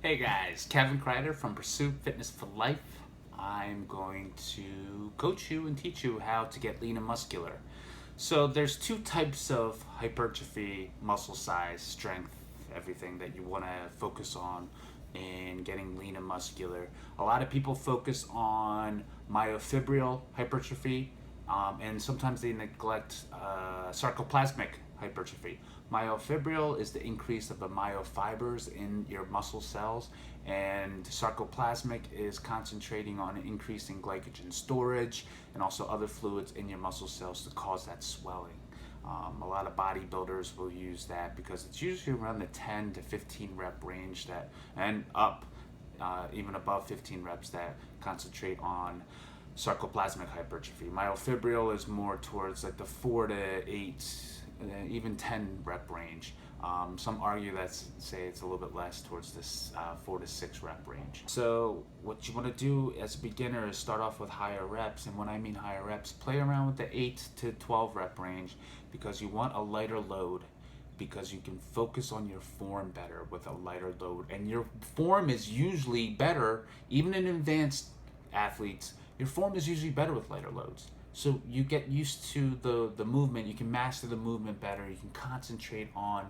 Hey guys, Kevin Kreider from Pursue Fitness for Life. I'm going to coach you and teach you how to get lean and muscular. So there's two types of hypertrophy, muscle size, strength, everything that you want to focus on in getting lean and muscular. A lot of people focus on myofibril hypertrophy, and sometimes they neglect sarcoplasmic hypertrophy. Myofibril is the increase of the myofibers in your muscle cells, and sarcoplasmic is concentrating on increasing glycogen storage and also other fluids in your muscle cells to cause that swelling. A lot of bodybuilders will use that because it's usually around the 10 to 15 rep range that, and up, even above 15 reps, that concentrate on sarcoplasmic hypertrophy. Myofibril is more towards like the 4 to 8, even 10 rep range. Some argue that say it's a little bit less towards this 4 to 6 rep range. So what you want to do as a beginner is start off with higher reps, and when I mean higher reps, play around with the 8 to 12 rep range because you want a lighter load, because you can focus on your form better with a lighter load, and your form is usually better even in advanced athletes. Your form is usually better with lighter loads. So you get used to the movement, you can master the movement better, you can concentrate on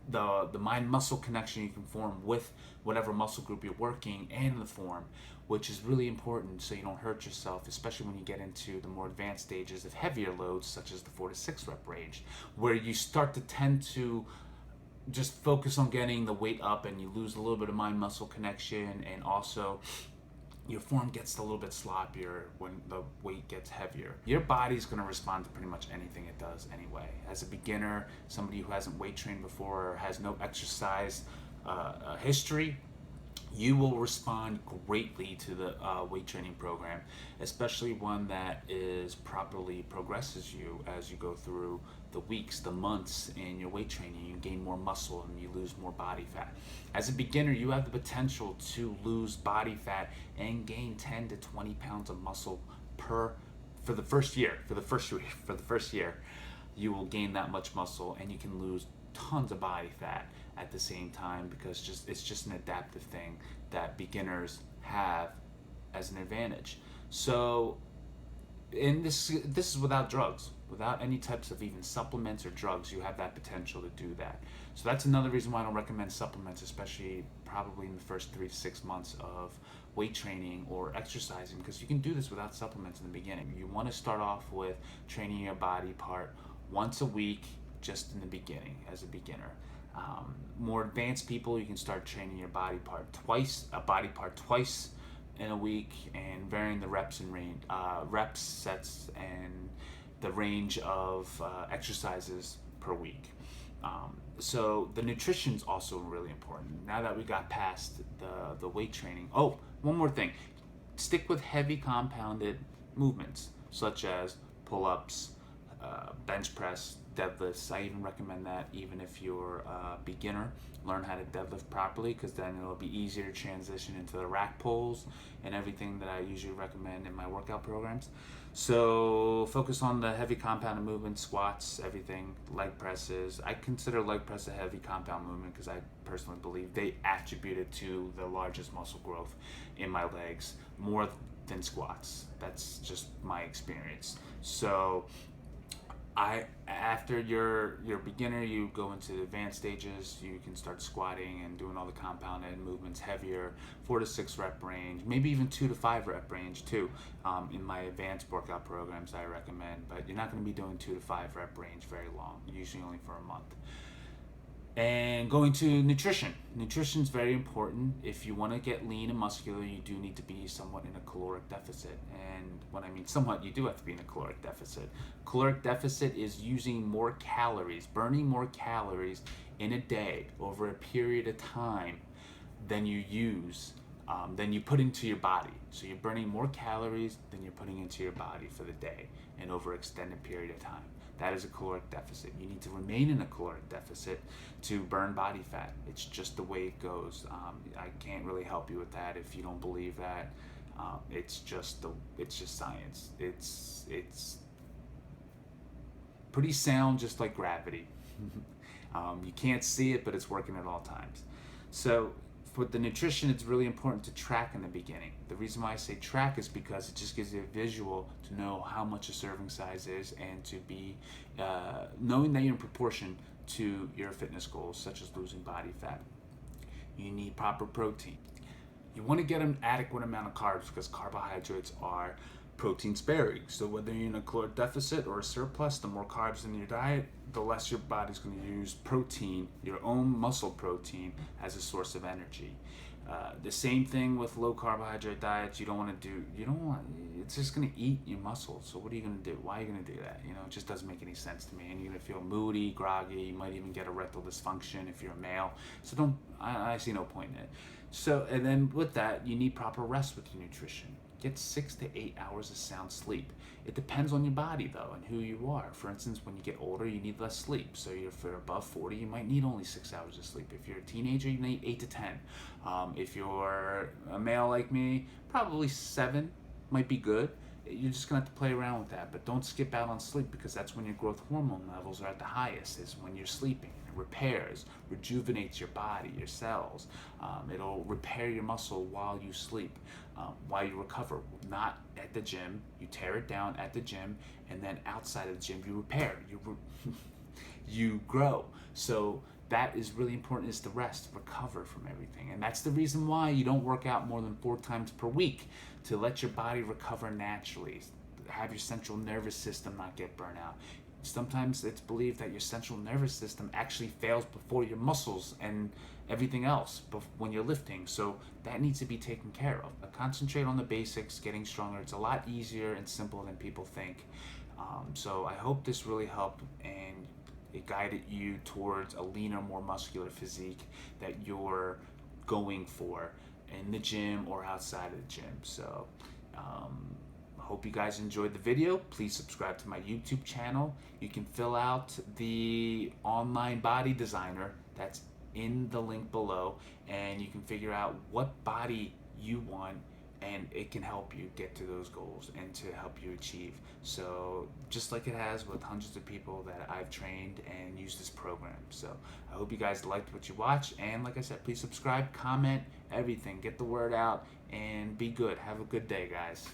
the mind-muscle connection you can form with whatever muscle group you're working and the form, which is really important so you don't hurt yourself, especially when you get into the more advanced stages of heavier loads such as the 4 to 6 rep range, where you start to tend to just focus on getting the weight up and you lose a little bit of mind-muscle connection, and also your form gets a little bit sloppier when the weight gets heavier. Your body's going to respond to pretty much anything it does anyway. As a beginner, somebody who hasn't weight trained before or has no exercise history, you will respond greatly to the weight training program, especially one that is properly progresses you as you go through the weeks, the months in your weight training. You gain more muscle and you lose more body fat. As a beginner, you have the potential to lose body fat and gain 10 to 20 pounds of muscle for the first year. For the first year, you will gain that much muscle, and you can lose tons of body fat at the same time, because it's just an adaptive thing that beginners have as an advantage. So, and this is without drugs, without any types of even supplements or drugs. You have that potential to do that. So that's another reason why I don't recommend supplements, especially probably in the first 3 to 6 months of weight training or exercising, because you can do this without supplements in the beginning. You want to start off with training your body part once a week, just in the beginning as a beginner. More advanced people, you can start training your body part twice in a week, and varying the reps and reps, sets, and the range of exercises per week. So the nutrition is also really important. Now that we got past the weight training, oh, one more thing: stick with heavy compounded movements such as pull-ups, bench press, deadlifts. I even recommend that even if you're a beginner. Learn how to deadlift properly, because then it'll be easier to transition into the rack pulls and everything that I usually recommend in my workout programs. So focus on the heavy compounded movements, squats, everything, leg presses. I consider leg press a heavy compound movement because I personally believe they attribute it to the largest muscle growth in my legs more than squats. That's just my experience. So after you're beginner, you go into the advanced stages. You can start squatting and doing all the compounded movements, heavier, 4 to 6 rep range, maybe even 2 to 5 rep range too. In my advanced workout programs, I recommend, but you're not going to be doing 2 to 5 rep range very long, usually only for a month. And going to nutrition. Nutrition is very important. If you want to get lean and muscular, you do need to be somewhat in a caloric deficit. And when I mean somewhat, you do have to be in a caloric deficit. Caloric deficit is using more calories, burning more calories in a day over a period of time than you use, than you put into your body. So you're burning more calories than you're putting into your body for the day and over an extended period of time. That is a caloric deficit. You need to remain in a caloric deficit to burn body fat. It's just the way it goes. I can't really help you with that if you don't believe that. It's just science. It's pretty sound, just like gravity. You can't see it, but it's working at all times. So For the nutrition, it's really important to track in the beginning. The reason why I say track is because it just gives you a visual to know how much a serving size is, and to be knowing that you're in proportion to your fitness goals, such as losing body fat. You need proper protein. You want to get an adequate amount of carbs because carbohydrates are protein sparing. So whether you're in a caloric deficit or a surplus, the more carbs in your diet, the less your body's going to use protein, your own muscle protein, as a source of energy. The same thing with low carbohydrate diets. You don't want to do. You don't want. It's just going to eat your muscles. So what are you going to do? Why are you going to do that? It just doesn't make any sense to me. And you're going to feel moody, groggy. You might even get erectile dysfunction if you're a male. So don't. I see no point in it. So, and then with that, you need proper rest with your nutrition. Get 6 to 8 hours of sound sleep. It depends on your body though and who you are. For instance, when you get older, you need less sleep. So if you're above 40, you might need only 6 hours of sleep. If you're a teenager, you need 8 to 10. If you're a male like me, probably 7 might be good. You're just gonna have to play around with that, but don't skip out on sleep, because that's when your growth hormone levels are at the highest, is when you're sleeping. It repairs, rejuvenates your body, your cells. It'll repair your muscle while you sleep, while you recover. Not at the gym. You tear it down at the gym, and then outside of the gym you repair. You grow. So that is really important, is the rest, recover from everything. And that's the reason why you don't work out more than 4 times per week, to let your body recover naturally, have your central nervous system not get burnt out. Sometimes it's believed that your central nervous system actually fails before your muscles and everything else when you're lifting. So that needs to be taken care of. Concentrate on the basics, getting stronger. It's a lot easier and simple than people think. So I hope this really helped, and it guided you towards a leaner, more muscular physique that you're going for in the gym or outside of the gym. So hope you guys enjoyed the video. Please subscribe to my YouTube channel. You can fill out the online body designer that's in the link below, and you can figure out what body you want, and it can help you get to those goals and to help you achieve. So just like it has with hundreds of people that I've trained and used this program. So I hope you guys liked what you watched, and like I said, please subscribe, comment, everything. Get the word out and be good. Have a good day, guys.